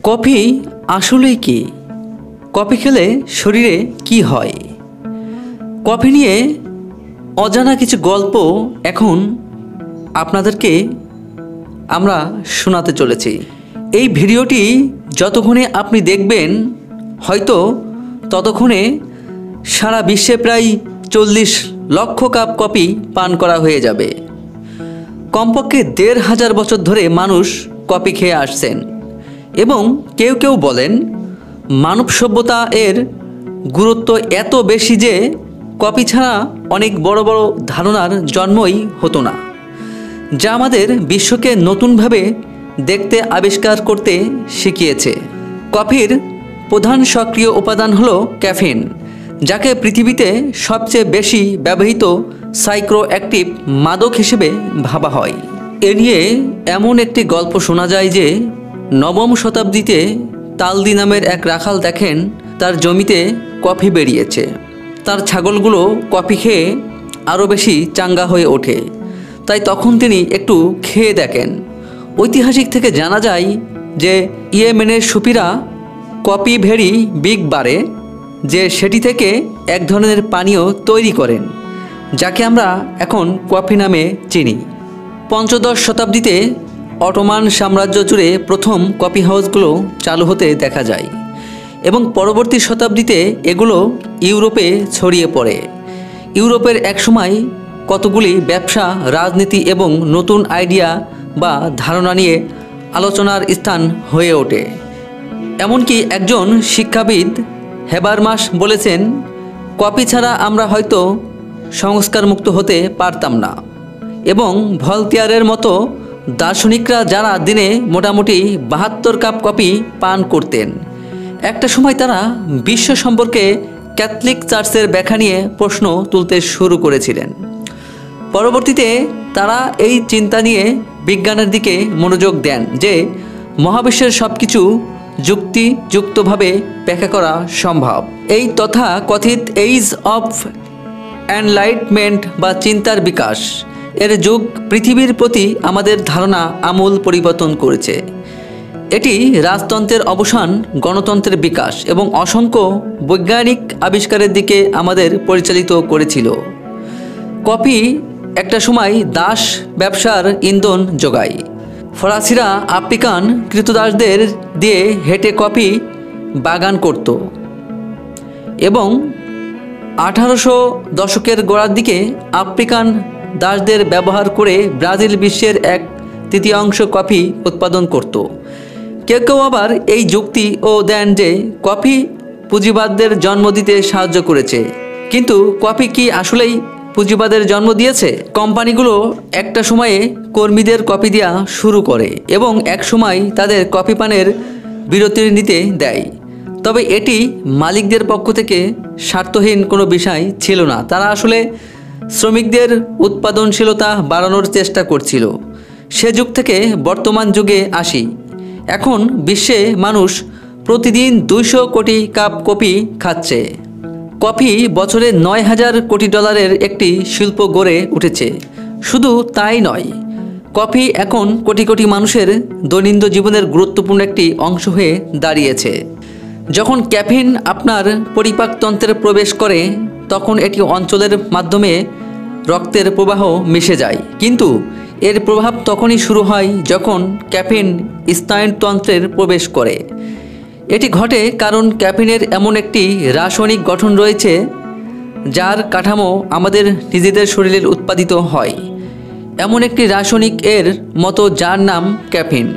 Coffee আসলেই কি? Coffee খেলে শরীরে কি হয়? কফি নিয়ে অজানা কিছু গল্প এখন আপনাদেরকে আমরা শোনাতে চলেছি। এই ভিডিওটি যতক্ষণে আপনি দেখবেন হয়তো ততক্ষণে সারা বিশ্বে প্রায় 40 লক্ষ কাপ কফি পান করা হয়ে যাবে। কমপক্ষে 1500 বছর ধরে মানুষ কফি খেয়ে আসছেন এবং কেউ কেউ বলেন মানব সভ্যতা এর গুরুত্ব এত বেশি যে কফি ছাড়া অনেক বড় বড় ধারণার জন্মই হতো না, যা আমাদের বিশ্বকে নতুনভাবে দেখতে আবিষ্কার করতে শিখিয়েছে। কফির প্রধান সক্রিয় উপাদান হলো ক্যাফিন, যাকে পৃথিবীতে সবচেয়ে বেশি ব্যবহৃত সাইক্রোঅ্যাক্টিভ মাদক হিসেবে ভাবা হয়। এ নিয়ে এমন একটি গল্প শোনা যায় যে নবম শতাব্দীতে তালদি নামের এক রাখাল দেখেন তার জমিতে কফি বেরিয়েছে। তার ছাগলগুলো কফি খেয়ে আরও বেশি চাঙ্গা হয়ে ওঠে, তাই তখন তিনি একটু খেয়ে দেখেন। ঐতিহাসিক থেকে জানা যায় যে ইয়েমেনের সুফিরা কফি ভেরি বিগ বারে যে সেটি থেকে এক ধরনের পানীয় তৈরি করেন, যাকে আমরা এখন কফি নামে চিনি। পঞ্চদশ শতাব্দীতে অটোমান সাম্রাজ্য জুড়ে প্রথম কফি হাউসগুলো চালু হতে দেখা যায় এবং পরবর্তী শতাব্দীতে এগুলো ইউরোপে ছড়িয়ে পড়ে। ইউরোপের একসময় কতগুলি ব্যবসা, রাজনীতি এবং নতুন আইডিয়া বা ধারণা নিয়ে আলোচনার স্থান হয়ে ওঠে। এমনকি একজন শিক্ষাবিদ হেবারমাস বলেছেন, কফি ছাড়া আমরা হয়তো সংস্কারমুক্ত হতে পারতাম না। এবং ভলতেয়ারের মতো দার্শনিকরা যারা দিনে মোটামুটি 72 কাপ কফি পান করতেন, একটা সময় তারা বিশ্ব সম্পর্কে ক্যাথলিক চার্চের ব্যাখ্যা নিয়ে প্রশ্ন তুলতে শুরু করেছিলেন। পরবর্তীতে তারা এই চিন্তা নিয়ে বিজ্ঞানের দিকে মনোযোগ দেন যে মহাবিশ্বের সব কিছু যুক্তিযুক্তভাবে ব্যাখ্যা করা সম্ভব। এই তথা কথিত এইজ অফ এনলাইটমেন্ট বা চিন্তার বিকাশ এর যুগ পৃথিবীর প্রতি আমাদের ধারণা আমূল পরিবর্তন করেছে। এটি রাজতন্ত্রের অবসান, গণতন্ত্রের বিকাশ এবং অসংখ্য বৈজ্ঞানিক আবিষ্কারের দিকে আমাদের পরিচালিত করেছিল। কফি একটা সময় দাস ব্যবসার ইন্ধন যোগায়। ফরাসিরা আফ্রিকান কৃতদাসদের দিয়ে হেঁটে কফি বাগান করত এবং 1800 দশকের গোড়ার দিকে আফ্রিকান দাসদের ব্যবহার করে ব্রাজিল বিশ্বের 1/3 কফি উৎপাদন করত। কেউ কেউ আবার এই যুক্তিও দেন যে কফি পুঁজিবাদদের জন্ম দিতে সাহায্য করেছে। কিন্তু কফি কি আসলেই পুঁজিবাদের জন্ম দিয়েছে? কোম্পানিগুলো একটা সময়ে কর্মীদের কফি দেওয়া শুরু করে এবং এক সময় তাদের কফি পানের বিরতি নিতে দেয়। তবে এটি মালিকদের পক্ষ থেকে স্বার্থহীন কোনো বিষয় ছিল না। তারা আসলে শ্রমিকদের উৎপাদনশীলতা বাড়ানোর চেষ্টা করছিল। সে যুগ থেকে বর্তমান যুগে আসি। এখন বিশ্বে মানুষ প্রতিদিন 200 কোটি কাপ কফি খাচ্ছে। কফি বছরে $9,000 কোটি একটি শিল্প গড়ে উঠেছে। শুধু তাই নয়, কফি এখন কোটি কোটি মানুষের দৈনন্দিন জীবনের গুরুত্বপূর্ণ একটি অংশ হয়ে দাঁড়িয়েছে। যখন ক্যাফিন আপনার পরিপাকতন্ত্রে প্রবেশ করে তখন এটি অঞ্চলের মাধ্যমে রক্তের প্রবাহ মিশে যায়, কিন্তু এর প্রভাব তখনই শুরু হয় যখন ক্যাফিন স্নায়ুতন্ত্রের প্রবেশ করে। এটি ঘটে কারণ ক্যাফিনের এমন একটি রাসায়নিক গঠন রয়েছে যার কাঠামো আমাদের নিজেদের শরীরে উৎপাদিত হয়। এমন একটি রাসায়নিক এর মতো যার নাম ক্যাফিন।